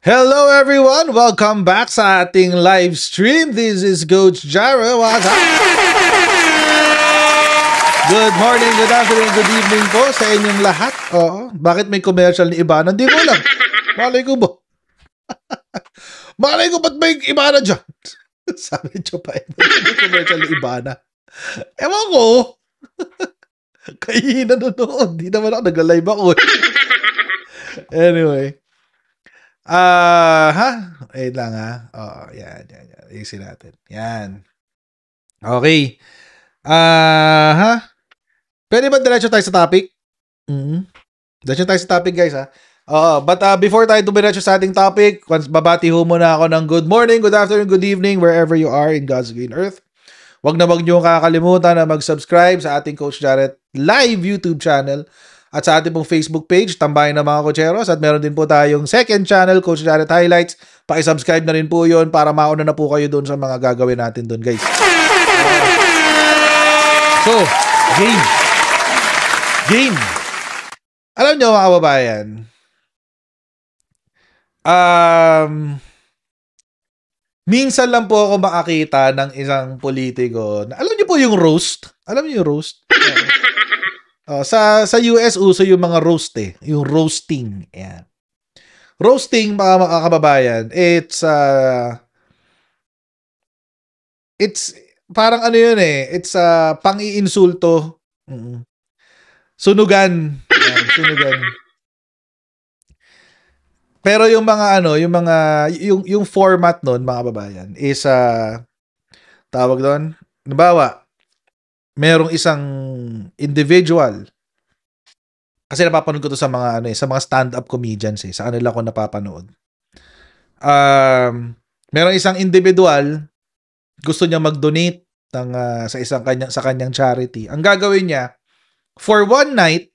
Hello everyone! Welcome back sa ating live stream. This is Coach Jaro. What's up? Good morning, good afternoon, good evening po sa inyong lahat. Oo. Bakit may commercial ni Ibana? Hindi ko alam. Malay ko ba? Malay ko ba't may Ibana dyan? Sabi nyo pa, may commercial ni Ibana. Ewan ko. Kayo nanonood. Hindi naman ako nagla-live ako. Anyway. Wait lang ha. Oh, yan. Easy natin. Yan. Okay. Pwede ba diretso tayo sa topic? Diretso tayo sa topic, guys, ha? But before tayo dumiretso sa ating topic, once babati ho muna ako ng good morning, good afternoon, good evening, wherever you are in God's green earth. Wag niyo kakalimutan na mag-subscribe sa ating Coach Jarrett live YouTube channel. At sa ating pong Facebook page, Tambayan ng mga Cocheros. At meron din po tayong second channel, Coach Jarrett Highlights. Paki-subscribe na rin po yun para mauna na po kayo doon sa mga gagawin natin doon, guys. So, game. Alam nyo, mga kababayan, minsan lang po ako makakita ng isang politiko. Alam nyo po yung roast? Alam nyo yung roast? Sa US, uso yung mga roast yung roasting. Ayan. Roasting, mga kababayan, it's parang ano yun it's pang-iinsulto. Sunugan. Ayan, sunugan. Pero yung mga yung format nun, mga kababayan, is tawag doon, nabawa, merong isang individual. Kasi napapanood ko to sa mga sa mga stand-up comedians sa kanila ko napapanood. Merong isang individual gusto niya mag-donate ng sa kanyang charity. Ang gagawin niya, for one night,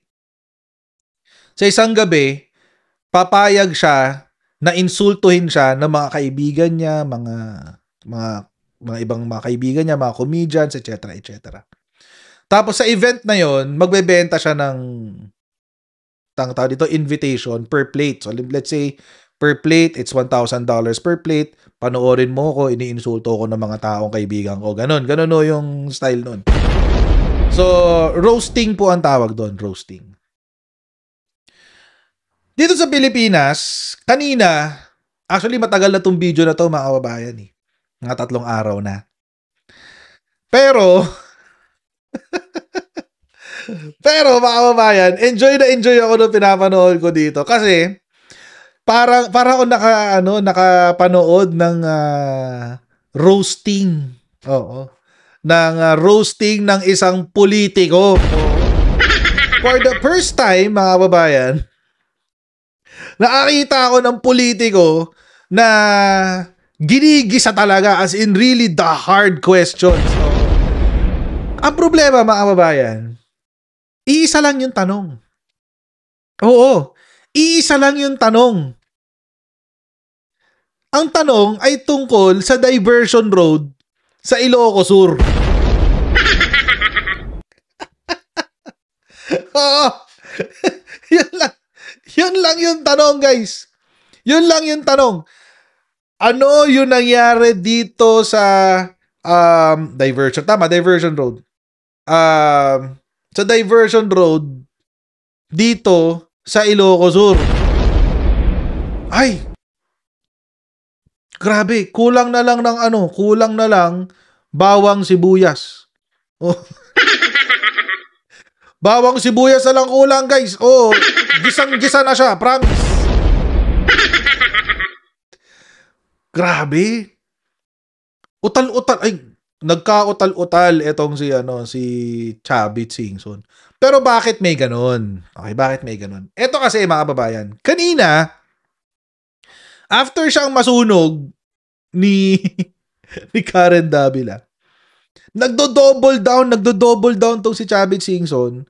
sa isang gabi, papayag siya na insultuhin siya ng mga kaibigan niya, mga ibang mga kaibigan niya, mga comedians, etc., etc. Tapos sa event na yon, magbebenta siya ng invitation per plate. So let's say per plate it's $1,000 per plate. Panoorin mo ko, iniinsulto ko ng mga taong kaibigan ko. Ganon yung style nun. So roasting po ang tawag doon, roasting. Dito sa Pilipinas, kanina, actually matagal na tong video na to, mga kababayan mga 3 araw na. Pero mga kababayan, enjoy ako nung pinapanood ko dito kasi parang ako nakapanood ng roasting. Oo. Ng roasting ng isang politiko. For the first time, mga kababayan, nakakita ako ng politiko na ginigisa talaga, as in really the hard questions. Ang problema, mga kababayan, iisa lang yung tanong. Oo, iisa lang yung tanong. Ang tanong ay tungkol sa diversion road sa Ilocos Sur. Oo. Yun lang yung tanong, guys. Yun lang yung tanong. Ano yung nangyari dito sa diversion road? Sa diversion road dito sa Ilocos Sur. Ay! Grabe, kulang na lang bawang sibuyas. Oh. Bawang sibuyas na lang kulang, guys. Oh, gisang-gisa na siya, promise. Grabe. Utal-utal. Ay, nagka-utal-utal itong si Chavit Singson. Pero bakit may ganun? Okay, bakit may ganun? Ito kasi, mga kababayan, kanina, after siyang masunog ni Karen Davila, nagdo-double down tong si Chavit Singson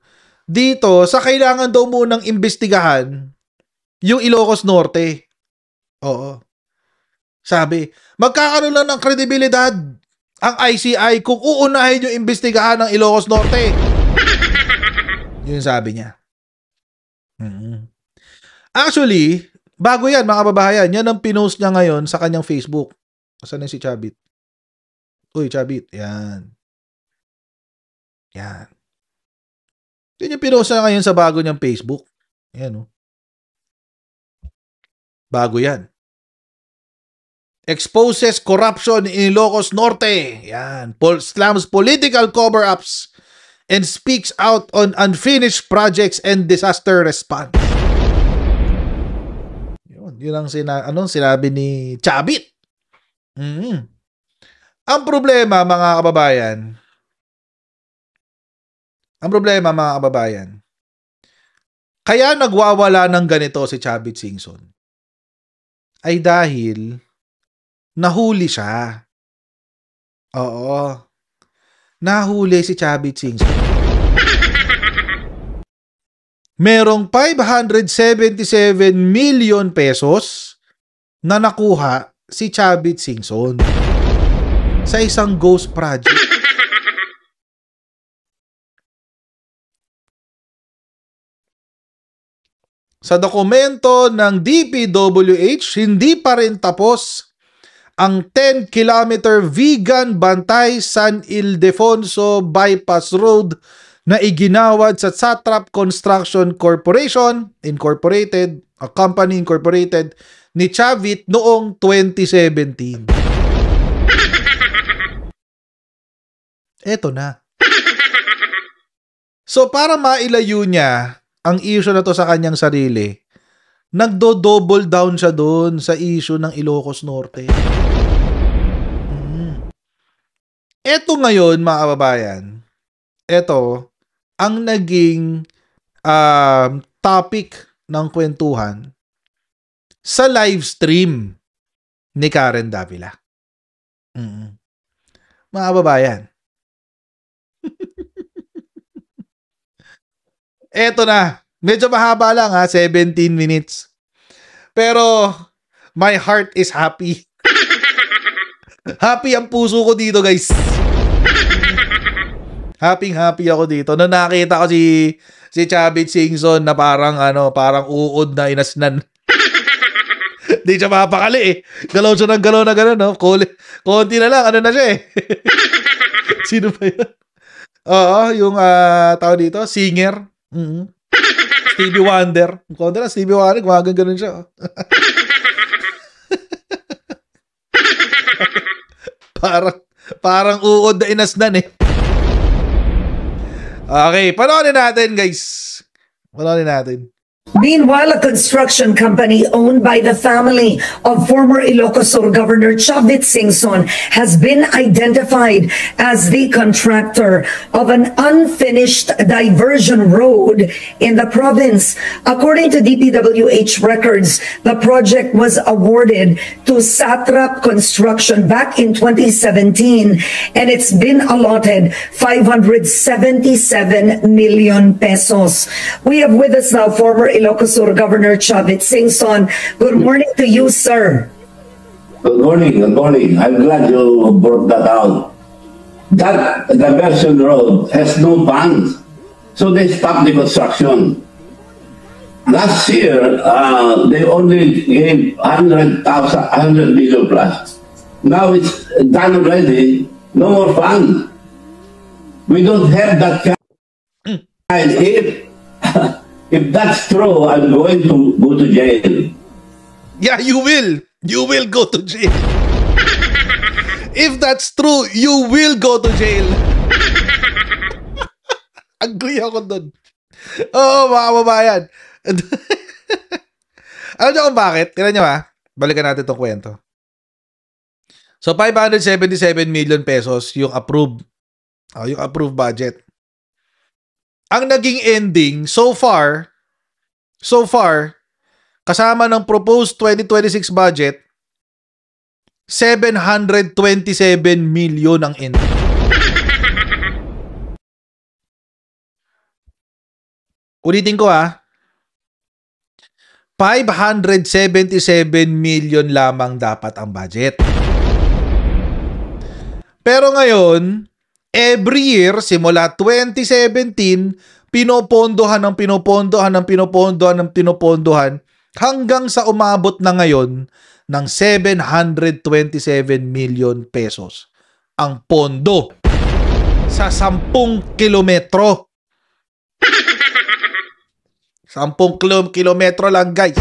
dito sa kailangan daw munang imbestigahan yung Ilocos Norte. Oo. Sabi, magkakaroon lang ng kredibilidad ang ICI kung uunahin yung imbestigahan ng Ilocos Norte. Yun sabi niya. Actually, Bago yan, mga kababayan. Yan ang pinost niya ngayon sa kanyang Facebook. Saan na si Chabit? Uy, Chabit. Yan. Yan. Yan yung pinost niya ngayon sa bago niyang Facebook. Yan, oh. Bago yan. Exposes corruption in Ilocos Norte. Yan. Slams political cover-ups and speaks out on unfinished projects and disaster response. Yun ang sinabi ni Chabit. Ang problema, mga kababayan, kaya nagwawala ng ganito si Chabit Singson ay dahil nahuli siya. Oo. Nahuli si Chabit Singson. Merong 577 million pesos na nakuha si Chabit Singson sa isang ghost project. Sa dokumento ng DPWH, hindi pa rin tapos ang 10-kilometer Vigan Bantay San Ildefonso Bypass Road na iginawad sa Satrap Construction Corporation Incorporated, a company incorporated ni Chavit noong 2017. Eto na. So para mailayo niya ang issue na to sa kanyang sarili, nagdo-double down siya doon sa issue ng Ilocos Norte. Eto ngayon, mga kababayan, eto ang naging topic ng kwentuhan sa live stream ni Karen Davila. Mga kababayan, eto na. Medyo mahaba lang 17 minutes. Pero my heart is happy. Happy ang puso ko dito, guys. Happy ako dito. Nung nakita ko si Chabit Singson na parang uod na inasnan. Di siya mapakali eh. Galaw siya ng galaw na gano'n, no? Konti na lang, na siya eh. Sino ba yun? Oo, yung tao dito, singer. Stevie Wonder. Konti na, Stevie Wonder, gumagano'n siya. Parang uod na inasnan eh. Okay, panoorin natin, guys. Panoorin natin. Meanwhile, a construction company owned by the family of former Ilocos Sur Governor Chavit Singson has been identified as the contractor of an unfinished diversion road in the province. According to DPWH records, the project was awarded to Satrap Construction back in 2017, and it's been allotted 577 million pesos. We have with us now former Ilocos Sur Governor Chavit Singson. Good morning to you, sir. Good morning. I'm glad you brought that out. That diversion road has no funds, so they stopped the construction. Last year, they only gave 100 million plus. Now it's done already. No more funds. We don't have that kind. If that's true, I'm going to go to jail. Yeah, you will. You will go to jail. If that's true, you will go to jail. Agree ako doon. Oo, mga kababayan. Alam niyo kung bakit? Tignan niyo balikan natin itong kwento. So, 577 million pesos yung approved budget. Ang naging ending, so far, kasama ng proposed 2026 budget, 727 million ang ending. Ulitin ko 577 million lamang dapat ang budget. Pero ngayon, every year, simula 2017, pinopondohan hanggang sa umabot na ngayon ng 727 million pesos ang pondo sa 10 kilometro. 10 kilometro lang, guys.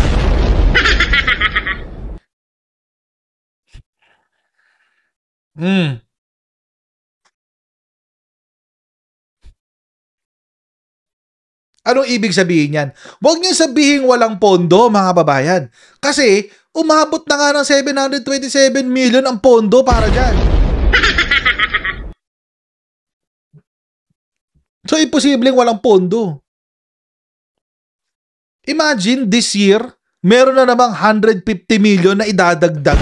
Anong ibig sabihin yan? Huwag niyo sabihin walang pondo, mga babayan. Kasi, umabot na nga ng 727 million ang pondo para dyan. So, imposibleng walang pondo. Imagine, this year, meron na namang 150 million na idadagdag.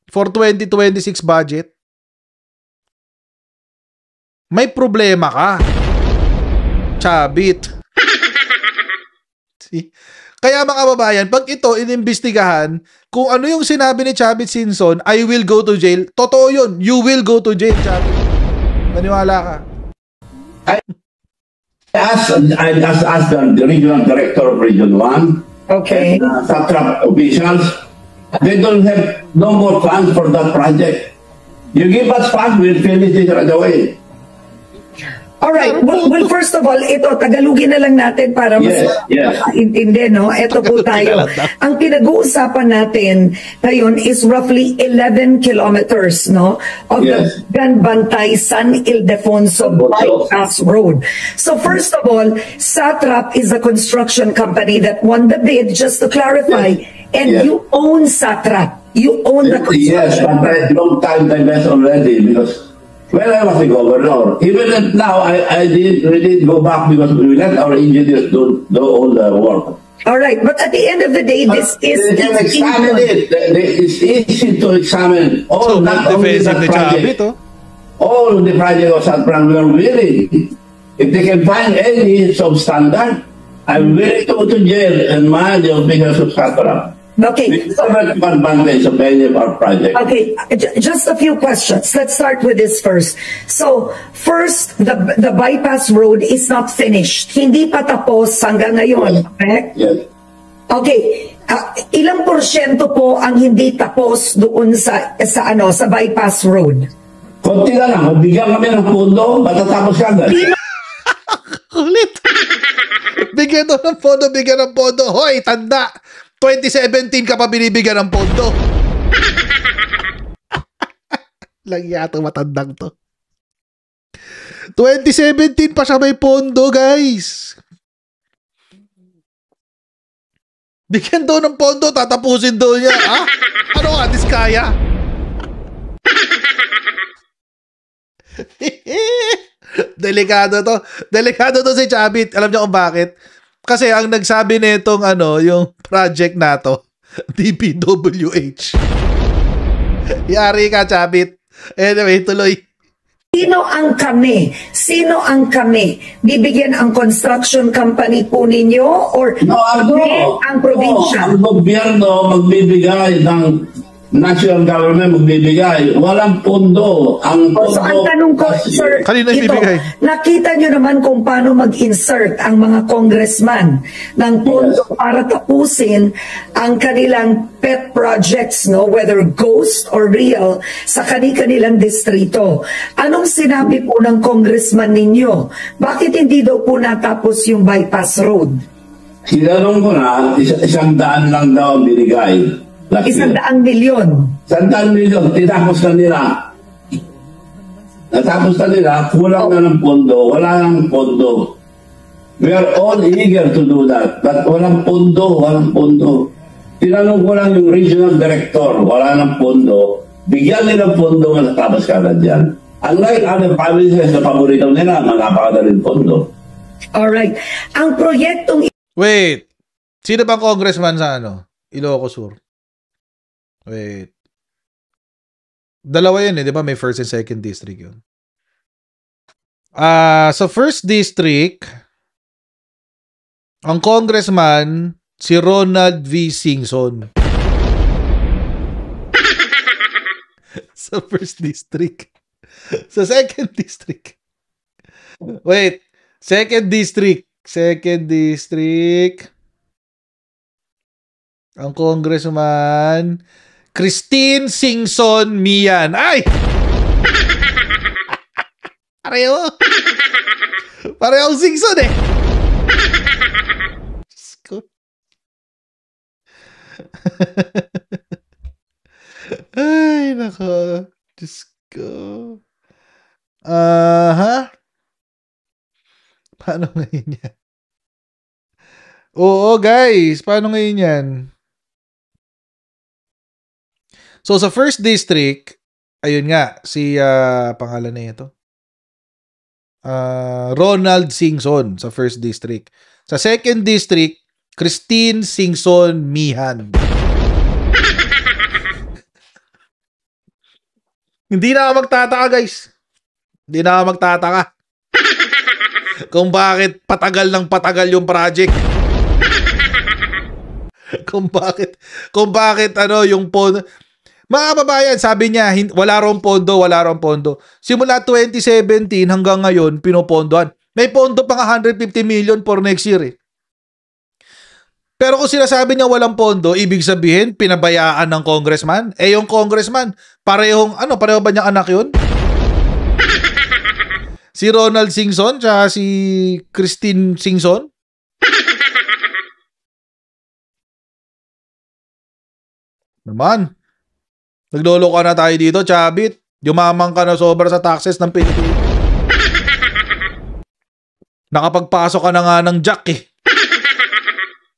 For 2026 budget. May problema ka. Chabit. See? Kaya mga babayan, pag ito inimbestigahan, kung ano yung sinabi ni Chavit Singson, I will go to jail, totoo yun. You will go to jail, Chavit. Maniwala ka. I asked the regional director of Region 1. Okay. And satrap officials. They don't have no more funds for that project. You give us funds, we'll finish it right away. Alright, well, first of all, ito, Tagalogin na lang natin para mas intindi, no? Ito po tayo. Ang pinag-uusapan natin ngayon is roughly 11 kilometers, no? Of the Ganbantay San Ildefonso Bypass Road. So first of all, Satrap is a construction company that won the bid, just to clarify, and you own Satrap. You own the construction. Yes, but I long time divest already because when I was the governor, even now, I didn't go back because we let our engineers do all the work. All right, but at the end of the day, this is... They can examine it. It's easy to examine. All, not only that project. All the project of Satran, we are willing. If they can find any substandard, I'm willing to go to jail and manage the officials of Satran. Okay. Advantage of any of our project. Okay, just a few questions. Let's start with this first. So, first, the bypass road is not finished. Hindi pa tapos hanggang ngayon, correct? Yes. Okay. Ilang porsyento po ang hindi tapos doon sa bypass road? Konti na lang. Bigyan kami ng pondo, matatapos ka agad. Ulit. Bigyan daw ng pondo, bigyan ng pondo. Hoy, tanda. 2017 ka pa binibigyan ng pondo. Lang yata matandang to. 2017 pa siya may pondo, guys. Bigyan daw ng pondo, tatapusin daw niya. Ha? Ano ka, diskaya? Delikado to. Delikado to si Chavit. Alam niyo kung bakit? Kasi ang nagsabi nitong yung project na to, DPWH. Yari ka, Chavit. Anyway, tuloy. Sino ang kami? Sino ang kami? Bibigyan ang construction company po ninyo or ang probinsya? Ang gobyerno magbibigay ng national government magbibigay. Walang pondo. Ang pondo. So ang tanong ko, sir, kanina ito, ibibigay. nakita nyo naman kung paano mag-insert ang mga congressman ng pondo para tapusin ang kanilang pet projects, no, whether ghost or real, sa kanilang distrito. Anong sinabi po ng congressman ninyo? Bakit hindi daw po natapos yung bypass road? Sinanong ko na, 100 lang daw ang binigay. 100 milyon. 100 milyon, tinapos na nila. Natapos na nila, kulang na ng pondo, wala nang pondo. We are all eager to do that, but walang pondo, walang pondo. Tinanong ko lang yung regional director, wala nang pondo. Bigyan nila pondo, natapos ka na dyan. Unlike other provinces na paborito nila, napakadaling pondo. Alright. Ang proyektong... Wait. Sino bang congressman sa Ilocos Sur? Wait. Dalawa yun di ba? May first and second district yun. Sa first district, ang congressman, si Ronald V. Singson. Sa first district. Sa second district. Wait. Second district. 2nd District. Ang congressman, Christine Singson Mian. Ay! Pareho. Parehong Singson eh. Diyos ko. Ay, nako. Diyos ko. Paano ngayon yan? Oo, guys. Paano ngayon yan? So, sa 1st District, ayun nga, si, pangalan na ito. Ronald Singson sa 1st District. Sa 2nd District, Christine Singson Mihan. Hindi na ako magtataka, guys. Hindi na ako magtataka. Kung bakit patagal ng patagal yung project. Kung bakit ano yung pondo. Mga kababayan, sabi niya, wala rong pondo. Simula 2017 hanggang ngayon, pinopondohan. May pondo pa nga 150 million for next year eh. Pero kung sinasabi niya walang pondo, ibig sabihin, pinabayaan ng congressman. Eh yung congressman, pareho ba niyang anak yun? Si Ronald Singson, tsaka si Christine Singson? Naman. Naglolo ka na tayo dito, Chabit. Yumamang ka na sobra sa taxes ng Pilipinas. Nakapagpasok ka na nga ng Jack eh.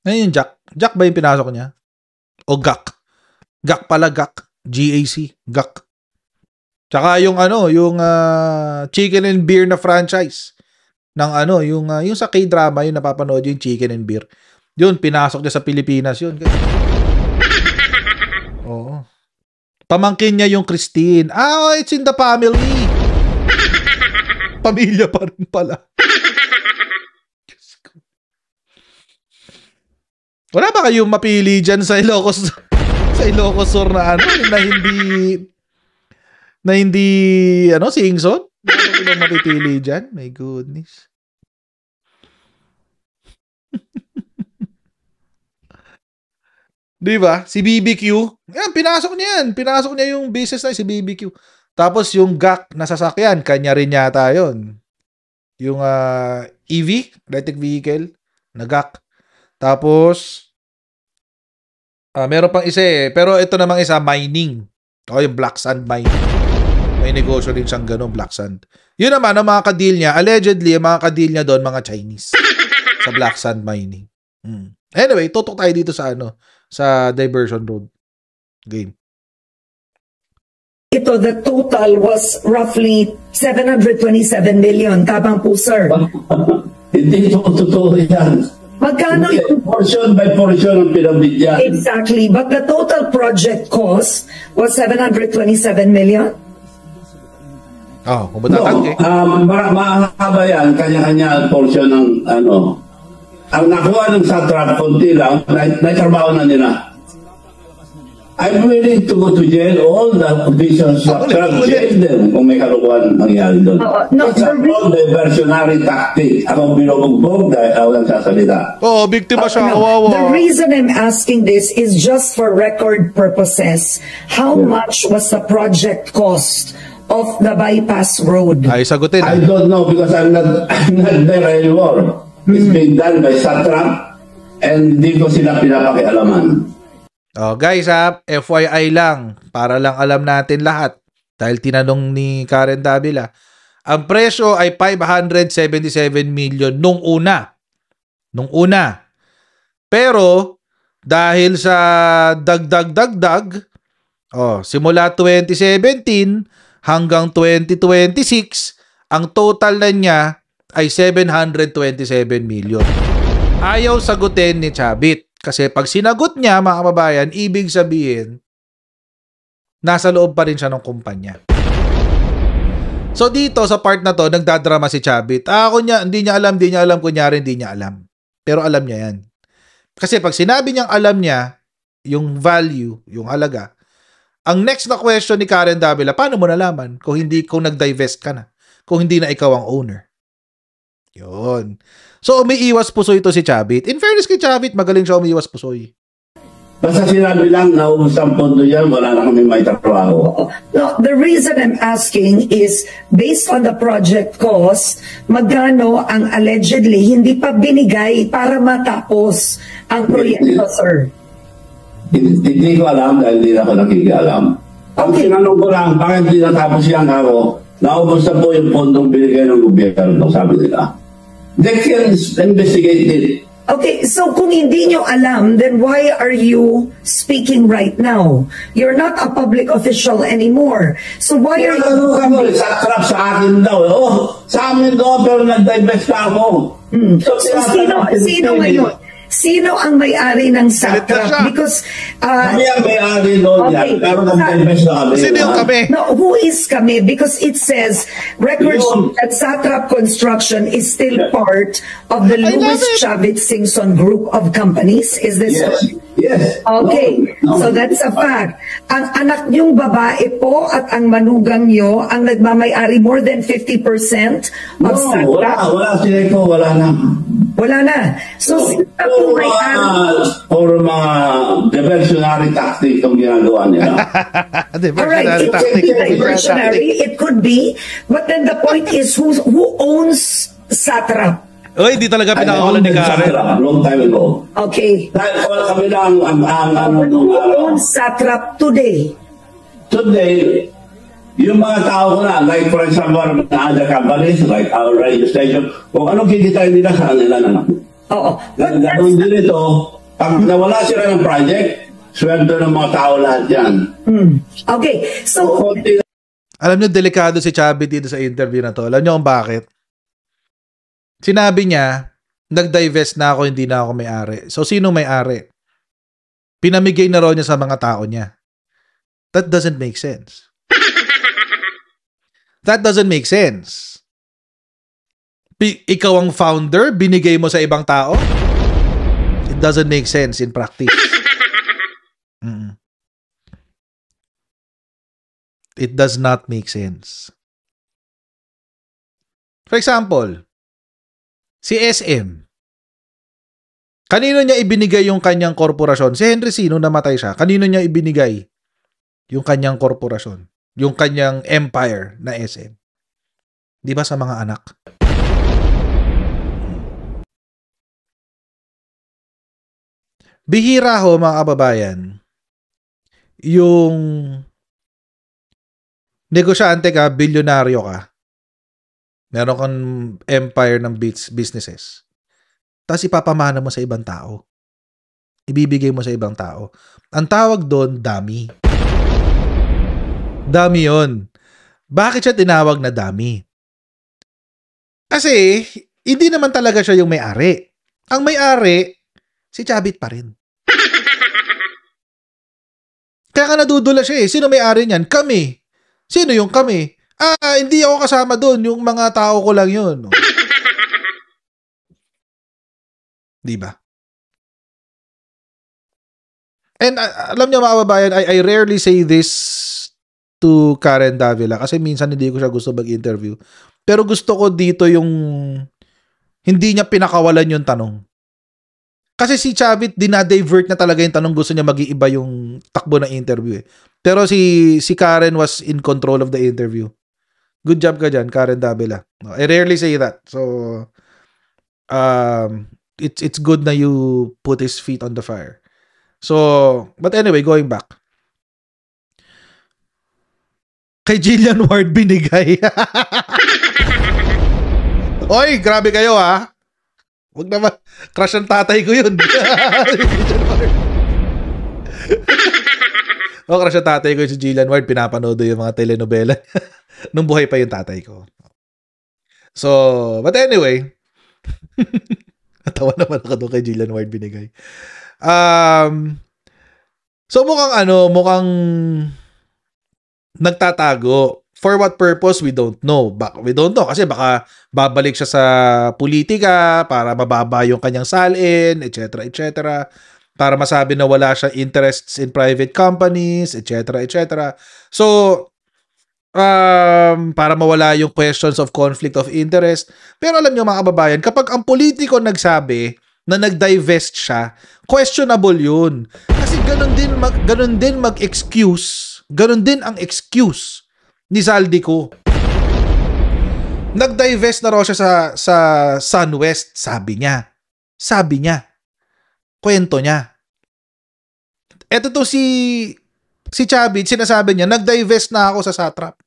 Ano yung Jack? Jack ba yung pinasok niya? O GAC? GAC pala, GAC. GAC. GAC. Tsaka yung chicken and beer na franchise. Ng yung sa K-drama, yung napapanood yung chicken and beer. Yun, pinasok niya sa Pilipinas yun. Oo. Pamangkin niya yung Christine. It's in the family. Pamilya pa rin pala. Wala ba kayong mapili dyan sa Ilocos Sur na hindi Singson? Wala ba kayong mapipili dyan? My goodness. Di ba? Si BBQ. Yan, pinasok niya yung business na si BBQ. Tapos yung GAC na sasakyan, kanya rin yata yun. Yung EV, electric vehicle, na GAC. Tapos, meron pang isa eh. Pero ito namang isa, mining. Yung Black Sand mining. May negosyo rin siyang ganun, Black Sand. Yun naman, ang mga ka-deal niya, allegedly, ang mga ka-deal niya doon, mga Chinese. Sa Black Sand mining. Anyway, tutok tayo dito sa Diversion Road game. Ito, the total was roughly 727 million. Tabang po, sir. Hindi ito totoo yan. Magkano yung... Portion by portion ang pinabigyan. Exactly. But the total project cost was 727 million? Kung matatag mahaba yan. Kanya-kanya portion ng Ang nakuha ng satrap, konti lang, naitrabaho na nila. I'm willing to go to jail, all the officials of jail them kung may kalukuhan nangyari doon. It's a diversionary tactic. Ako binubugbog dahil ako lang sasalita. Biktima siya, kawawa. The reason I'm asking this is just for record purposes. How much was the project cost of the bypass road? Ay, sagutin. I don't know because I'm not there anymore. It's been done by satrap and hindi ko sila pinapakialaman. Guys FYI lang, para lang alam natin lahat, dahil tinanong ni Karen Davila, ang presyo ay 577 million nung una. Pero, dahil sa dagdag, simula 2017 hanggang 2026, ang total na niya ay 727 million. Ayaw sagutin ni Chabit. Kasi pag sinagot niya, mga kababayan, ibig sabihin, nasa loob pa rin siya ng kumpanya. So dito, sa part na to, nagdadrama si Chabit. Hindi niya alam, kunyari hindi niya alam. Pero alam niya yan. Kasi pag sinabi niyang alam niya, yung value, yung halaga, ang next na question ni Karen Davila, paano mo nalaman kung nag-divest ka na? Kung hindi na ikaw ang owner? Yun. So, umiiwas pusoy ito si Chavit. In fairness kay Chavit, magaling siya umiiwas pusoy. Basta sinabi lang, naubos ang pondo yan, wala na kami may trabaho. No, the reason I'm asking is, based on the project cost, magkano ang allegedly hindi pa binigay para matapos ang proyekto, sir? Hindi ko alam dahil hindi na ako nakikialam. Ang tinanong ko lang, bakit hindi natapos yan ako? Naubos na po yung pondong binigay ng gobyerno, sabi nila. They can investigate it. Okay, so kung hindi nyo alam, then why are you speaking right now? You're not a public official anymore. So why are you... Satrap sa akin daw. Oh, sa amin daw, pero nag-divest na ako. So sino ngayon? Sino ang may-ari ng satrap? Because... kami ang may-ari doon yan, pero nag-divest na kami. Sino yung kami? No, who is kami? Because it says, records that Satrap Construction is still part of the Louis Chavit Singson group of companies. Is this Yes. Yes. Okay, No. so that's a fact. Ang anak niyong babae po at ang manugang niyo ang nagmamay-ari more than 50% of Satrap. Wala sila ko, wala na. Wala na. So, sino po may-ari? Or mga diversionary tactic ang ginagawa nila. Alright, it could be diversionary, it could be, but then the point is, who owns Satrap? Oy, hindi talaga pinakawalan ni Karen. Long time ago. Okay. Dahil wala kami lang Who owns Satrap today? Today, yung mga tao ko na, like for example, na other companies, like our radio station, kung anong kikitain nila sa kanila na. Oo. Ganoon din ito, pag nawala sila ng project, sweldo ng mga tao lahat yan. Okay, so... Alam niyo, delikado si Chavit dito sa interview na to. Alam niyo kung bakit? Sinabi niya, nag-divest na ako, hindi na ako may-ari. So, sino may-ari? Pinamigay na raw niya sa mga tao niya. That doesn't make sense. That doesn't make sense. Ikaw ang founder, binigay mo sa ibang tao? It doesn't make sense in practice. It does not make sense. For example, si SM. Kanino niya ibinigay yung kanyang korporasyon? Si Henry C. nung namatay siya, kanino niya ibinigay yung kanyang korporasyon? Yung kanyang empire na SM? Di ba sa mga anak? Bihira ho, mga kababayan, yung negosyante ka, bilyonaryo ka, meron kang empire ng businesses, tapos ipapamana mo sa ibang tao. Ibibigay mo sa ibang tao. Ang tawag doon, dummy. Dummy yun. Bakit siya tinawag na dummy? Kasi, hindi naman talaga siya yung may-ari. Ang may-ari, si Chavit pa rin. Kaya ka nadudula siya eh. Sino may-ari niyan? Kami. Sino yung kami? Hindi ako kasama doon. Yung mga tao ko lang yun. Diba? And alam niyo mga kababayan, I rarely say this to Karen Davila kasi minsan hindi ko siya gusto mag-interview. Pero gusto ko dito yung hindi niya pinakawalan yung tanong. Kasi si Chavit, dinadivert na talaga yung tanong. Gusto niya mag-iiba yung takbo ng interview eh. Pero si Karen was in control of the interview. Good job ka dyan, Karen Davila. I rarely say that. So, it's good na you put his feet on the fire. So, but anyway, going back. Kay Jillian Ward binigay. Oy, grabe kayo ha. Huwag naman. Crush ng tatay ko yun. Crush ng tatay ko si Jillian Ward. Pinapanood yung mga telenovela. Nung buhay pa yung tatay ko. So, but anyway. Natawa naman ako doon kay Jillian Ward binigay. So mukhang nagtatago. For what purpose, we don't know. We don't know kasi baka babalik siya sa politika para mababa yung kanyang salin, etc., etc. Para masabi na wala siya interests in private companies, etc., etc. So, para mawala yung questions of conflict of interest. Pero alam nyo mga kababayan, kapag ang politiko nagsabi na nag-divest siya, questionable yun. Kasi ganun din mag-excuse, ganun din ang excuse ni Zaldico. Nag-divest na raw siya sa SunWest, sabi niya. Kwento niya. Eto to si Chavit, sinasabi niya, nag-divest na ako sa Satrap.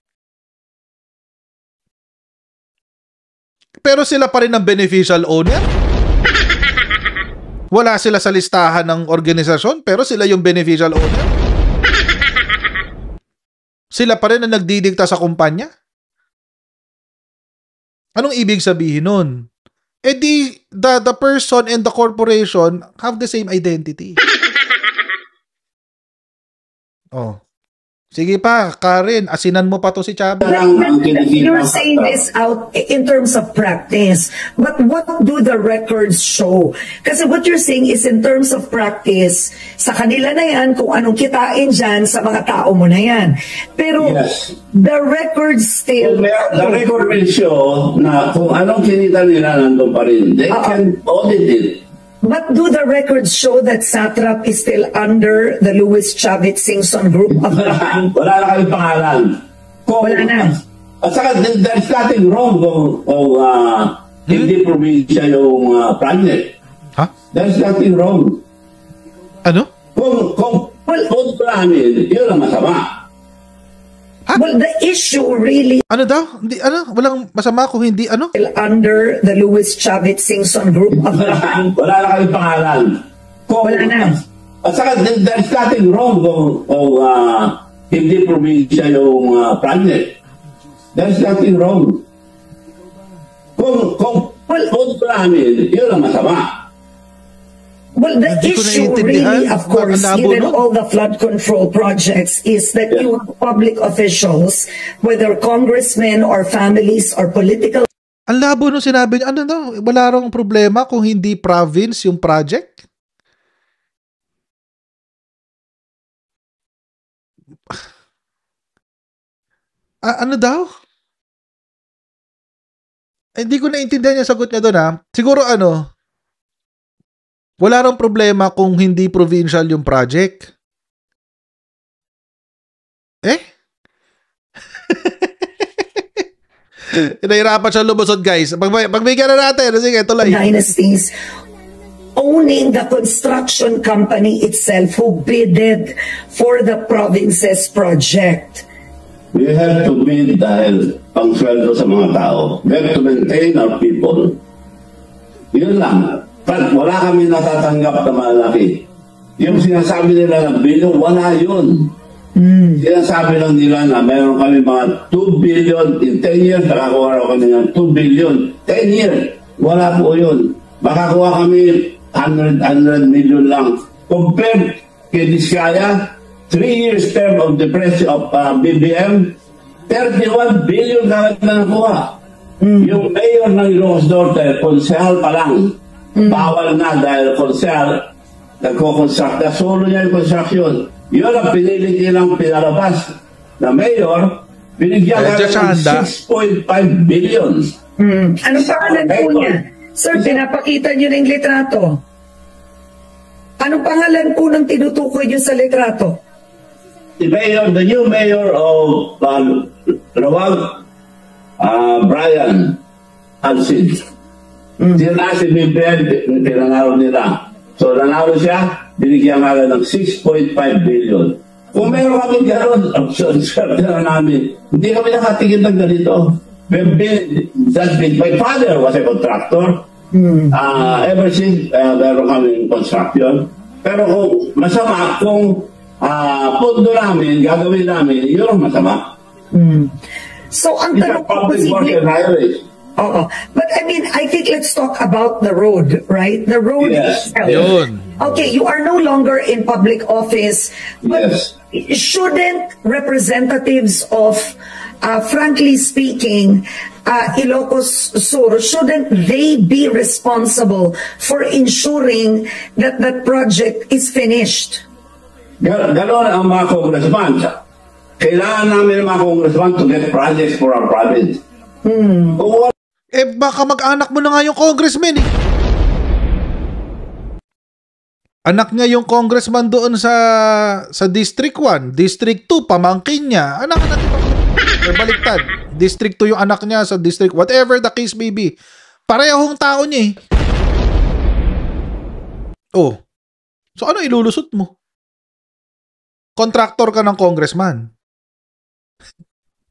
Pero sila pa rin ang beneficial owner. Wala sila sa listahan ng organisasyon, pero sila yung beneficial owner. Sila pa rin ang nagdidikta sa kumpanya. Anong ibig sabihin nun? The person and the corporation have the same identity. Oh. Sige pa, Karen, asinan mo pa to si Chabi. You're saying this out in terms of practice, but what do the records show? Kasi what you're saying is in terms of practice, sa kanila na yan, kung anong kitain dyan, sa mga tao mo na yan. Pero yes, the records still... The record will show na kung anong kinita nila nandun pa rin. They can audit it. But do the records show that Satrap is still under the Louis Chavit Singson group? Wala na kami pangalan. Wala na. At saka, there's nothing wrong kung hindi probinsya yung project. Huh? There's nothing wrong. Ano? Kung namin, yun ang masama. Well, the issue really... Ano daw? Hindi, walang masama kung hindi, under the Louis Chavit Singson group. Wala na kami pangalan. Wala na. At saka, there's nothing wrong kung hindi probinsya yung project. There's nothing wrong. Kung namin, yun ang masama. Well, the issue really, of course, given all the flood control projects, is that you have public officials, whether congressmen or families or political... Ang labo nung sinabi niya, wala rong problema kung hindi province yung project? Ano daw? Hindi ko naintindihan yung sagot niya doon, ha? Siguro wala rong problema kung hindi provincial yung project. Nahirapan siya lumusod, guys. Pagbigyan na natin. Sige, tuloy. Dynasties owning the construction company itself who bidded for the province's project. We have to bid dahil pangsweldo sa mga tao. We have to maintain our people. Yun lang. But wala kami natatanggap na malaki. Yung sinasabi nila ng billion, wala yun. Sinasabi lang nila na meron kami mga 2 billion in 10 years, nakakuha kami ng 2 billion 10 years. Wala po yun. Makakuha kami 100 million lang. Compared kay Diskaya, 3 years term of the president of BBM, 31 billion na nakuha. Yung mayor ng Ilocos Norte, konsehal pa lang. Bawal na dahil konsehal, nagko-construct na solo niya yung construction. Yun ang pinili nilang pinalabas na mayor, binigyan ka ng 6.5 billion. Anong pangalan po niya? Sir, pinapakita niyo na yung litrato. Anong pangalan po ng tinutukoy niyo sa litrato? The new mayor of Rawag, Brian Alcid. Sila si BBM, pinanalo nila. So, nanalo siya, binigyan nga ng 6.5 billion. Kung meron kami gano'n, swerte na namin, hindi kami nakatigil ng ganito. My father was a contractor. Ever since, meron kami construction. Pero kung masama, kung pondo namin, gagawin namin, yun ang masama. So, ang tanong ko but I mean, I think let's talk about the road, right? The road itself. Okay, you are no longer in public office, but shouldn't representatives of, frankly speaking, Ilocos Sur, shouldn't they be responsible for ensuring that that project is finished? Ganon ang mga congressman. Kailangan namin ng mga congressman to get projects for our province. Kung wala, Baka mag-anak mo na nga yung congressman eh. Anak niya yung congressman doon sa District 1, District 2, pamangkin niya. Anak natin pa. Baliktad. District 2 yung anak niya sa District, whatever the case may be. Parehong tao niya eh. Oh. So ano ilulusot mo? Contractor ka ng congressman.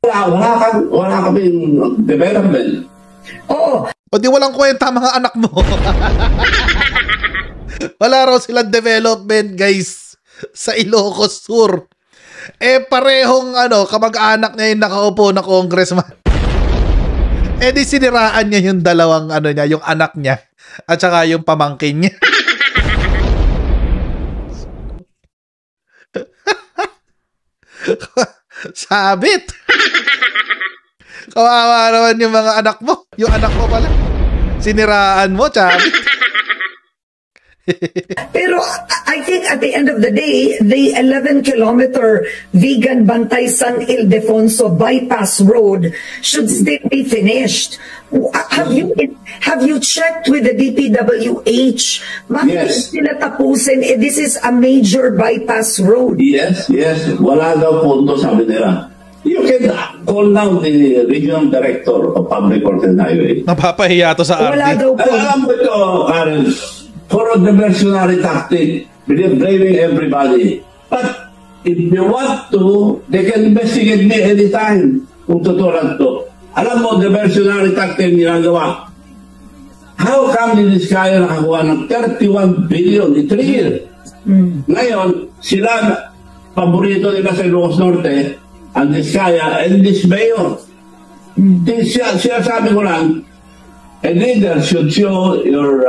wala kaming development. Oo. O di walang kwenta mga anak mo. Wala raw silang development, guys, sa Ilocos Sur. Parehong kamag-anak niya yung nakaupo na congressman. Di siniraan niya yung dalawang niya, yung anak niya at saka yung pamangkin niya. Sabit. Kawawa naman yung mga anak mo. Yung anak mo pala. Siniraan mo, sabit. Pero I think at the end of the day, the 11-kilometer Vegan Bantay San Ildefonso bypass road should still be finished. Have you checked with the DPWH? Yes. Sila tapusin. This is a major bypass road. Yes. Wala daw punto, sabi nila. You can call now the regional director of public works and highway. Napapahiya to sa Wala RD. daw po. Alam mo ito, Karen, for a diversionary tactic, blaming everybody. But if they want to, they can investigate me anytime. Kung totoo lang to. Alam mo, diversionary tactic ginagawa. How come in this kaya nakakuha ng 31 billion in 3 years? Ngayon, sila, paborito nila sa Ilocos Norte, ang Diskaya, and this mayor. Siya sabi ko lang, a leader should show your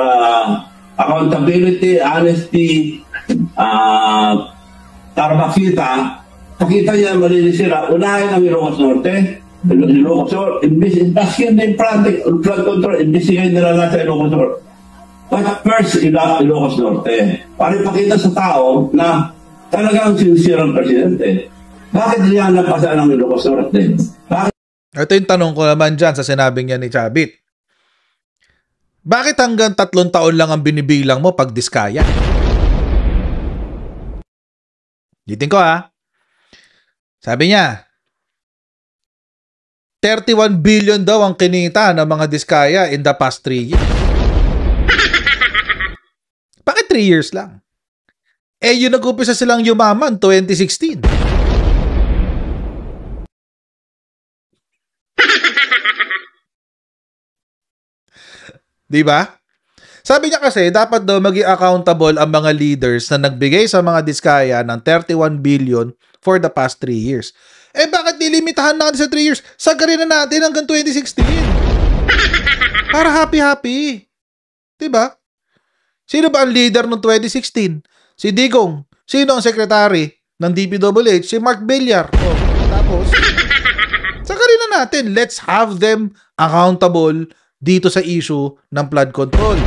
accountability, honesty, para pakita niya malinis sila, unahin ang Ilocos Norte, Ilocos Norte, baskin na yung flood control, imbisigayin nila lang sa Ilocos Norte. But first, Ilocos Norte, para ipakita sa tao na talagang sincere ang presidente. Bakit niya napasan ang Ilocos Norte? Ito yung tanong ko naman dyan sa sinabing niya ni Chabit. Bakit hanggang 3 taon lang ang binibilang mo pag Diskaya? Giting ko Sabi niya, 31 billion daw ang kinita ng mga Diskaya in the past 3 years. Bakit 3 years lang? Yung nag-upisa silang yumaman 2016. Di ba? Sabi niya kasi, dapat daw maging accountable ang mga leaders na nagbigay sa mga Diskaya ng 31 billion for the past 3 years. Bakit nilimitahan natin sa 3 years? Sagarin na natin hanggang 2016. Para happy-happy. Di ba? Sino ba ang leader ng 2016? Si Digong. Sino ang secretary ng DPWH? Si Mark Villar. Tapos, sagarin na natin. Let's have them accountable dito sa issue ng flood control.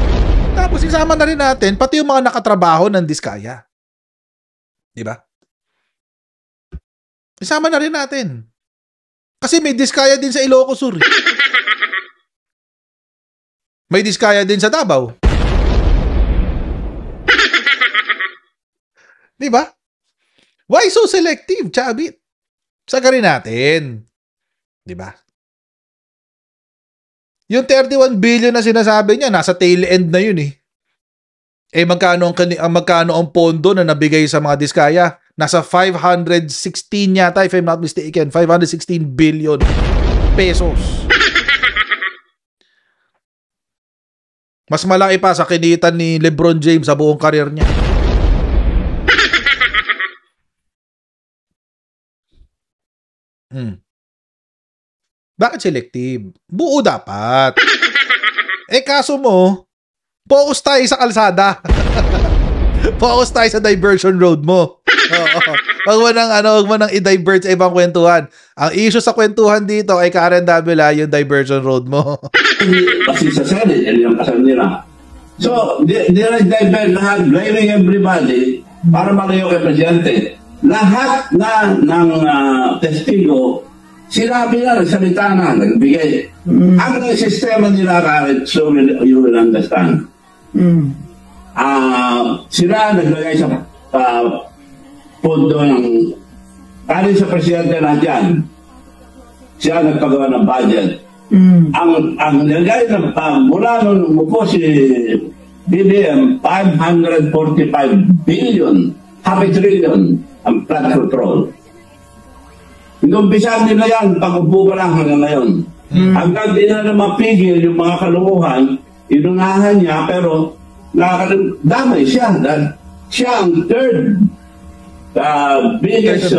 Tapos isama na rin natin pati yung mga nakatrabaho ng Diskaya. Di ba? Isama na rin natin. Kasi may Diskaya din sa Ilocos Sur. May Diskaya din sa Davao. Di ba? Why so selective, Chabit? Sagarin natin. Di ba? Yung 31 billion na sinasabi niya, nasa tail end na yun magkano ang pondo na nabigay sa mga Diskaya? Nasa 516 yata, if I'm not mistaken, 516 billion pesos. Mas malaki pa sa kinita ni LeBron James sa buong karir niya. Bakit selective? Buo dapat. Kaso mo, focus tayo sa kalsada. Focus tayo sa diversion road mo. Huwag mo nang i-divert sa ibang kwentuhan. Ang issue sa kwentuhan dito ay Karen Davila, yung diversion road mo. Kasi sa Senate, yan yung kasal nila. So, they divert lahat, blaming everybody para malayo kay Presidente. lahat na ng testigo, sinabi na, nagsalita na, nagbigay. Ang sistema nila kahit, so you will understand. Sila naglagay sa pondo ng kahit sa presidente na dyan, siya nagpagawa ng budget. Ang nilagay na mula nung umupo si BBM, 545 billion, half a trillion ang flood control. Inumpisahan nila yan, pag-upo pa lang hanggang ngayon. Hanggang di na mapigil yung mga kalunguhan, inunahan niya, pero damay siya. Siya ang third biggest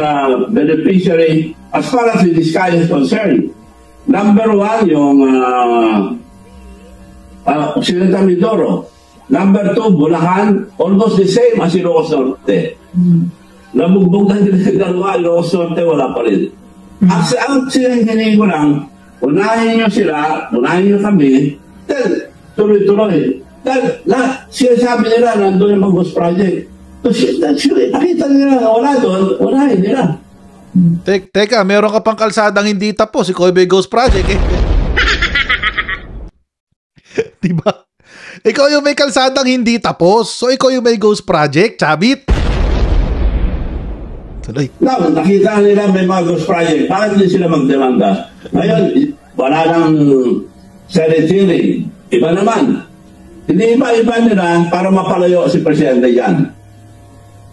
beneficiary as far as the Diskaya is concerned. Number one, yung Occidental Mindoro. Number two, Bulacan, almost the same as Ilocos Norte. Nabugbog na din sa dalawa, Ilocos Norte, wala pa rin. Ang sinahinig ko lang, unahin nyo sila, unahin nyo kami, then tuloy-tuloy. Dahil sinasabi nila, nandun yung mag-host project. Nakita nila, wala doon, unahin nila. Teka, meron ka pang kalsadang hindi tapos, si Kobe Ghost Project eh. Diba? Ikaw yung may kalsadang hindi tapos. So, ikaw yung may ghost project, Chabit. Tuloy. No, nakita nila may mga ghost project. Bakit din sila magdemanda? Ngayon, wala nang Senate hearing. Iba naman. Hindi iba nila para mapalayo si Presidente yan.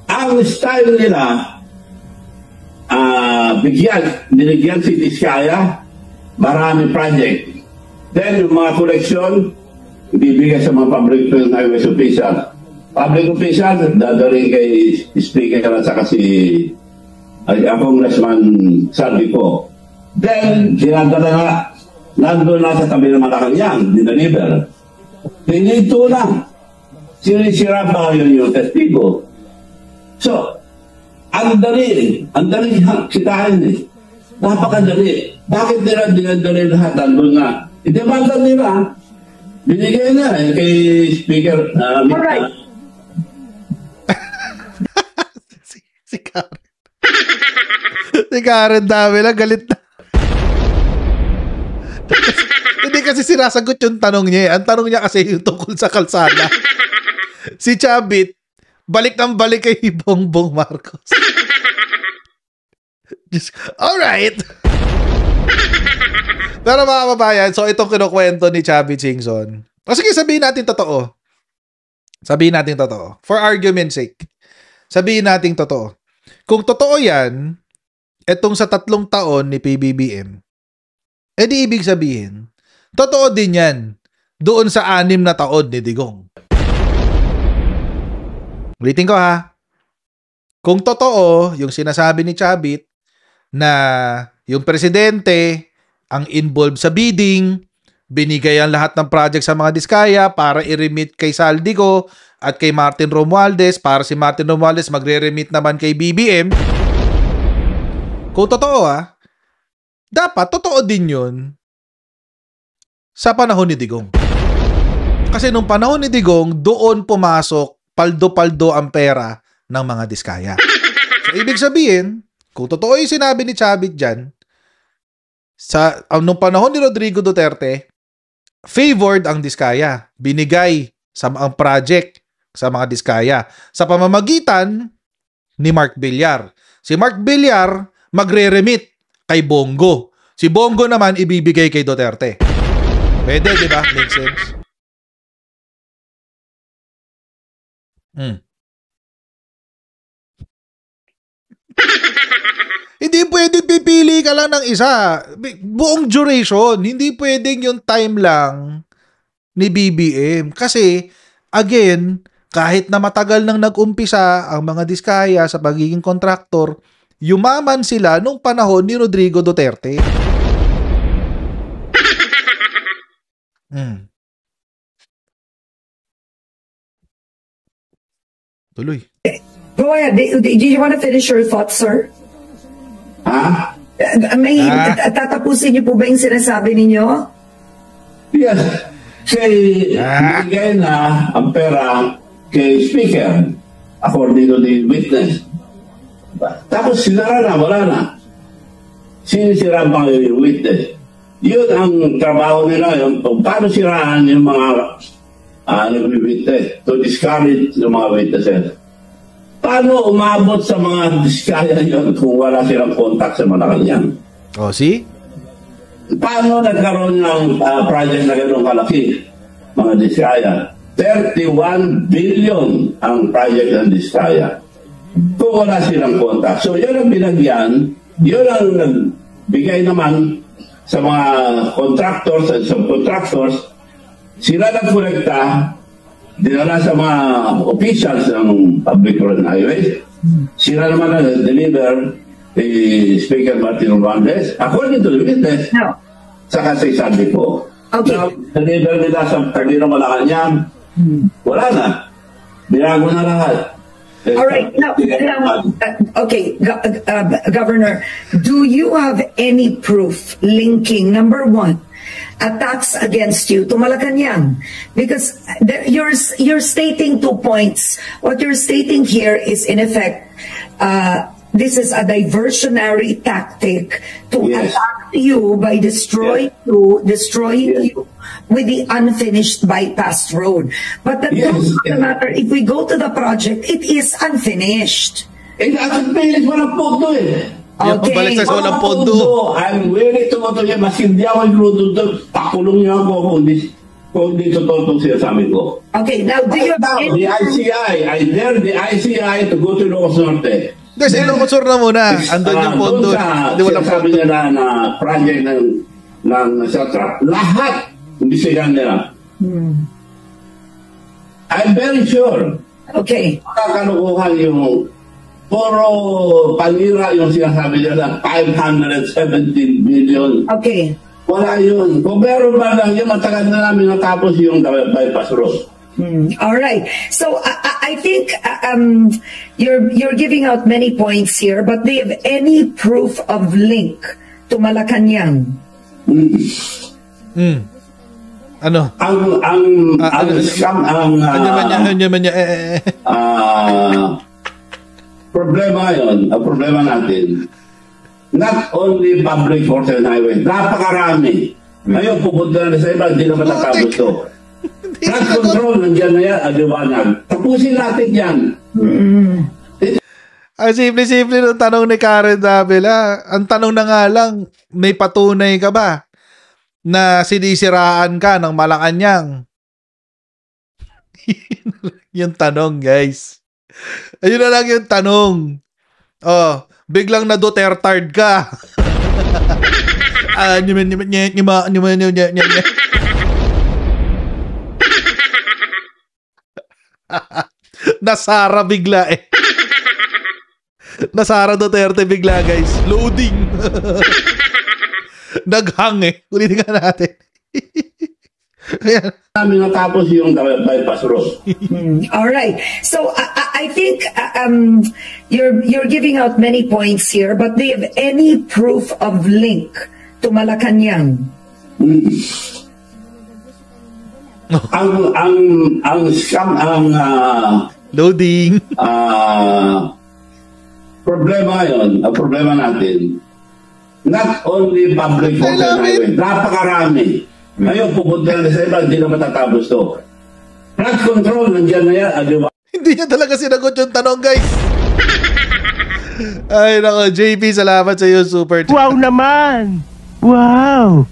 Ang style nila, binigyan si Diskaya, marami project. Then, yung mga koleksyon, ibibigay sa mga public highways official. Public official, dadaling kay Speaker at saka si Congressman Saldico. Then, dinadala na, nandun na sa tabi ng Malacanang, dinaliver. Pinito lang. Sinisira pa yun yung testigo. So, ang dali sitahin eh. Napakadali. Bakit nila dinadali lahat? Nandun na. Idemanda nila. Binigay na kay Speaker. Alright. Si Karen. Si Karen dami lang, galit na. Hindi kasi sinasagot yung tanong niya eh. Ang tanong niya kasi yung tungkol sa kalsada. Si Chabit, balik ng balik kay Bongbong Marcos. Alright. Pero mga kababayan, so itong kinukwento ni Chabit Singson. O sige, sabihin natin totoo. For argument's sake. Sabihin natin totoo. Kung totoo yan, etong sa 3 taon ni PBBM, edi ibig sabihin, totoo din yan doon sa 6 na taon ni Digong. Ulitin ko ha. Kung totoo, yung sinasabi ni Chabit na yung presidente ang involved sa bidding, binigay ang lahat ng project sa mga Diskaya para i-remit kay Saldico at kay Martin Romualdez para si Martin Romualdez magre-remit naman kay BBM. Kung totoo dapat totoo din yun sa panahon ni Digong. Kasi nung panahon ni Digong, doon pumasok paldo-paldo ang pera ng mga Diskaya. So, ibig sabihin, kung totoo yung sinabi ni Chabit dyan, nung panahon ni Rodrigo Duterte, favored ang Diskaya. Binigay ang project sa mga Diskaya sa pamamagitan ni Mark Villar. Si Mark Villar magre-remit kay Bongo. Si Bongo naman ibibigay kay Duterte. Pwede, di ba? Make sense? Hindi pwedeng pipili ka lang ng isa. Buong duration. Hindi pwedeng yung time lang ni BBM. Kasi, again, kahit na matagal nang nag-umpisa ang mga Diskaya sa pagiging kontraktor, yumaman sila nung panahon ni Rodrigo Duterte. Tuloy. Go ahead. Do you want to finish your thoughts, sir? Tatapusin niyo po ba yung sinasabi ninyo? Yes. Bigay na ang pera kay Speaker according to the witness. Tapos sinara na, wala na. Sinisira ang mga witness. Yun ang trabaho nila, yung paano siraan yung mga nag-witness, to discourage yung mga witnesses. Paano umabot sa mga diskaya yun kung wala silang contact sa Malacanang? Oh, see? Paano nagkaroon ng project na gano'ng kalaki? Mga diskaya. 31 billion ang project ng diskaya. Kung wala silang contact. So yun ang binagyan, yun ang nagbigay naman sa mga contractors at subcontractors. Sila nagkolekta, dinala sa mga officials ng Public Road and Highways. Sila naman nag-deliver Speaker Martin Romualdez, according to the witness, saka sa sabi ko. Okay. Now, deliver nila sa Cardino Malacanang, wala na. Binago na lahat. All right. Now, okay, Governor, do you have any proof linking, number one, attacks against you to Malacanang? Because you're stating 2 points. What you're stating here is, in effect, this is a diversionary tactic to attack you by destroying you with the unfinished bypass road. But the truth of the matter, if we go to the project, it is unfinished. Unfinished, walang pondo eh. Okay. Balik sa walang pondo. I'm willing to go to him. Mas hindi ako included doon. Pakulong niya ako kung hindi totoo itong sinasabi ko. Okay, now do you have the ICI, I dare the ICI to go to Ilocos Norte. Guys, Ilocos Sur na muna. Andun yung pondo. Hindi wala sabi nila na project ng SATRA. Lahat hindi sila nila. I'm very sure. Okay. Makakalukuhan yung puro panira yung sinasabi nila 517 billion. Okay. Wala yun. Kung meron ba lang yun, matagal na namin natapos yung bypass road. All right. So I think you're giving out many points here, but do you have any proof of link to Malacanang? Ano? Problema yun, ang problema natin, not only public forces and highway, napakarami. Ngayon, pupunta na sa iba, hindi na matatapos to. Flood control, nandiyan na yan, aliwanag. Tapusin natin yan. Ang simple-simple ng tanong ni Karen Davila. Ang tanong na nga lang, may patunay ka ba na sinisiraan ka ng Malacanang? Yung tanong, guys. Ayun na lang yung tanong. Oh, biglang na Dutertard ka. Nasara bigla eh. Nasara Duterte bigla, guys. Loading. Naghang eh. Ulitin nga natin. Namin natapos yung bypass road. All right. So I think you're giving out many points here, but do you have any proof of link to Malacanang? Ang scam, loading. Problema yun, ang problema natin, not only public forces and highway, napakarami. Ngayon, pupunta na sa iba, hindi na matatapos to. Flood control, nandiyan na yan, aliwa. Hindi niya talaga sinagot yung tanong, guys. Ay, nako, JP, salamat sa iyo, super. Wow naman! Wow!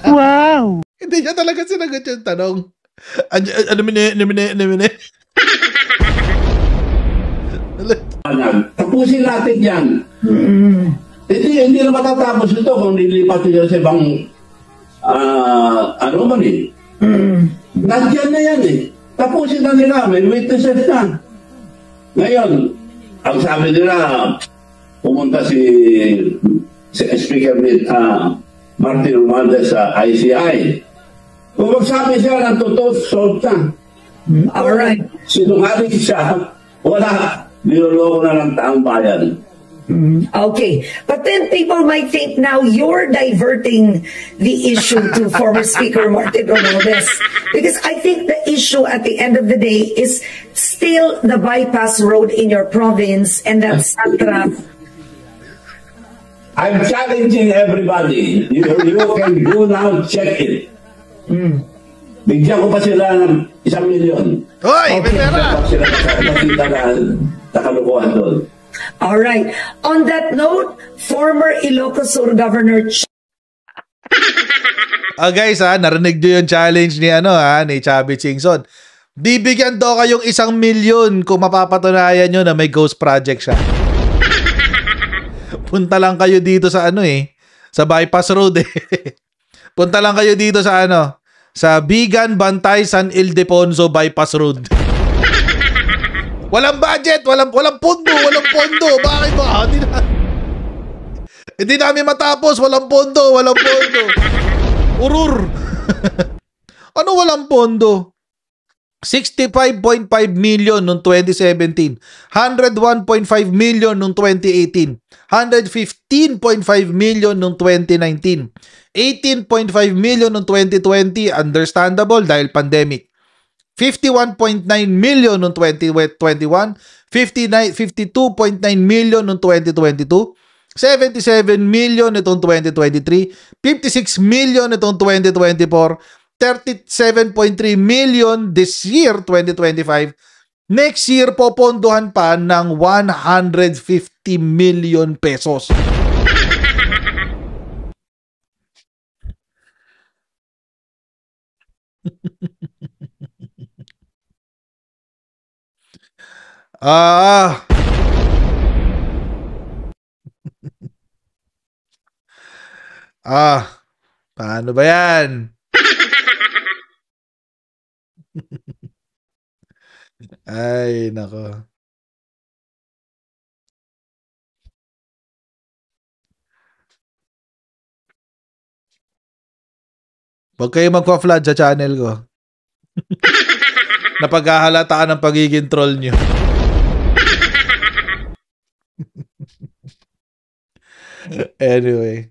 Wow! Hindi niya talaga sinagot yung tanong. Ano mine? Tapusin natin yan. Hindi na matatapos ito kung nilipat nila sa ibang ano man eh. Nandiyan na yan eh. Tapusin na nila. May witnesses na. Ngayon, ang sabi nila, pumunta si Speaker Martin Romualdez sa ICI. Kung magsabi siya ng totoo, solve na. Alright. Sinungaling siya, wala. Niloloko na lang taong bayan. Okay. But then people might think now you're diverting the issue to former Speaker Martin Romualdez. Because I think the issue at the end of the day is still the bypass road in your province and that Satra. I'm challenging everybody. You can go now, check it. Bigyan ko pa sila ng 1 milyon. Hoy, may pera! Dapat sila nakita na kalukuhan doon. All right. On that note, former Ilocos Sur Governor Guys, narinig nyo yung challenge ni ni Chavit Singson. Bibigyan daw kayong 1 milyon kung mapapatunayan nyo na may ghost project siya. Punta lang kayo dito sa sa bypass road Punta lang kayo dito sa sa Bigan, Bantay, San Ildefonso bypass road. Walang budget, walang pondo. Bakit ba? Hindi namin matapos, walang pondo. Urur. Ano walang pondo? 65.5 million noong 2017, 101.5 million noong 2018, 115.5 million noong 2019, 18.5 million noong 2020, understandable dahil pandemic, 51.9 million noong 2021, 52.9 million noong 2022, 77 million itong 2023, 56 million itong 2024, 37.3 million this year, 2025. Next year, popondohan pa ng 150 million pesos. Paano ba yan? Ay, nako. Huwag kayo magpa-flood sa channel ko. Napaghahalataan ng pagiging troll nyo. Anyway.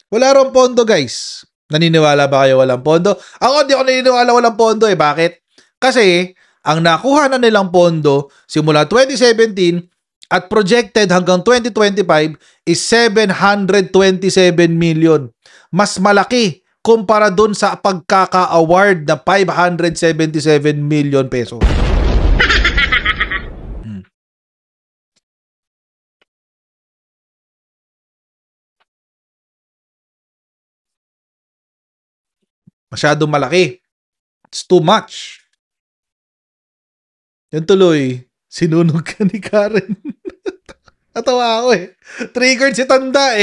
Wala rin pondo, guys. Naniniwala ba kayo walang pondo? Ako di ako naniniwala walang pondo Bakit? Kasi ang nakuha na nilang pondo simula 2017 at projected hanggang 2025 is 727 million. Mas malaki kumpara dun sa pagkaka-award na 577 million peso. Masyadong malaki. It's too much. Yan tuloy, sinunog ka ni Karen. Natawa ako Triggered si Tanda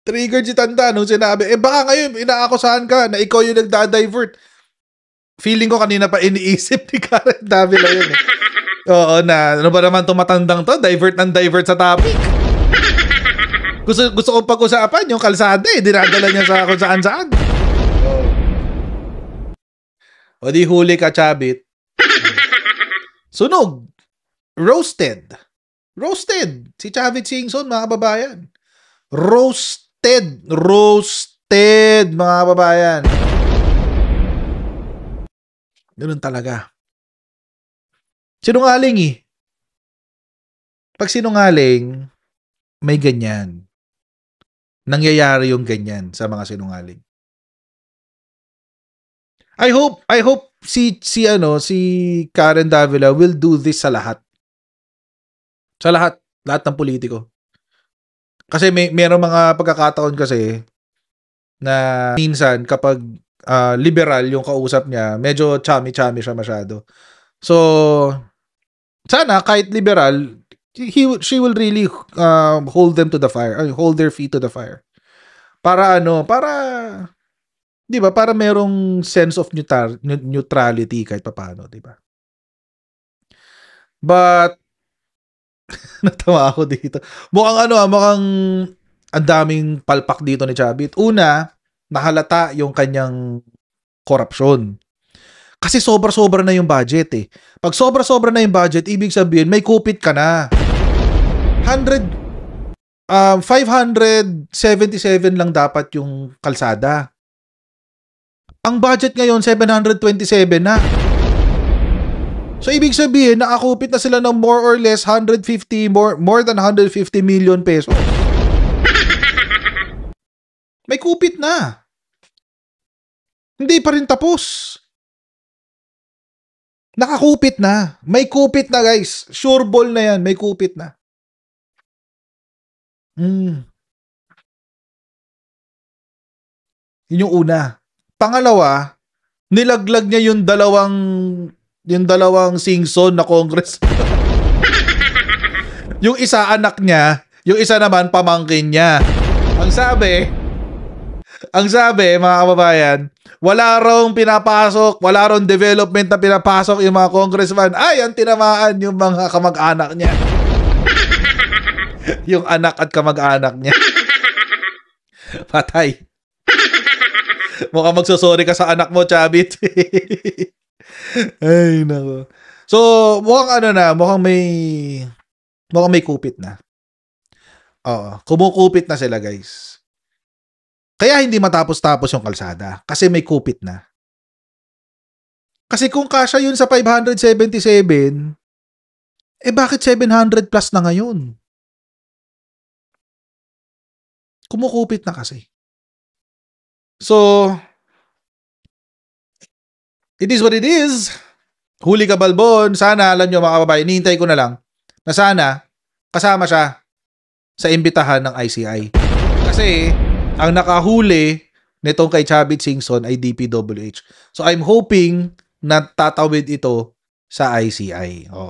Triggered si Tanda nung sinabi, baka ngayon inaakusahan ka na ikaw yung nagda-divert. Feeling ko kanina pa iniisip ni Karen Davila yun Oo na, ano ba naman tumatandang to? Divert sa topic. Gusto kong pag-usapan yung kalsada dinadala niya sa kung saan-saan. O di huli ka, Chavit. Sunog. Roasted. Si Chavit Singson, mga kababayan. Roasted, mga kababayan. Ganun talaga. Sinungaling Pag sinungaling, may ganyan. Nangyayari yung ganyan sa mga sinungaling. I hope si Karen Davila will do this sa lahat. Sa lahat ng politiko. Kasi mayroong mga pagkakataon kasi na minsan kapag liberal yung kausap niya, medyo chummy siya masyado. So sana kahit liberal, she will really hold them to the fire, hold their feet to the fire. Para di ba? Para merong sense of neutrality kahit papaano, di ba? But natawa ako dito. Mukhang ang daming palpak dito ni Chavit. Una, nahalata yung kanyang korupsyon. Kasi sobra-sobra na yung budget eh. Pag sobra-sobra na yung budget, ibig sabihin, may kupit ka na. 577 lang dapat yung kalsada. Ang budget ngayon, 727 na. So, ibig sabihin, nakakupit na sila ng more or less more than 150 million pesos. May kupit na. Hindi pa rin tapos. Nakakupit na. May kupit na, guys. Sure ball na yan. May kupit na. Yun yung una. Pangalawa, nilaglag niya yung dalawang singson na Congress. Yung isa anak niya, yung isa naman pamangkin niya. Ang sabi mga kababayan, wala raw pinapasok, wala raw development na pinapasok yung mga congressman. Ay, ang tinamaan yung mga kamag-anak niya. Yung anak at kamag-anak niya. Patay. Mukhang magsusorry ka sa anak mo, Chabit. Ay, nako. So, mukhang may kupit na. Oo, kumukupit na sila, guys. Kaya hindi matapos-tapos yung kalsada. Kasi may kupit na. Kasi kung kasya yun sa 577, bakit 700 plus na ngayon? Kumukupit na kasi. So, it is what it is. Huli ka, Balbon. Sana, alam nyo mga kababayan, hinihintay ko na lang na sana kasama siya sa imbitahan ng ICI. Kasi, ang nakahuli nitong kay Chavit Singson ay DPWH. So, I'm hoping na tatawid ito sa ICI. Oo.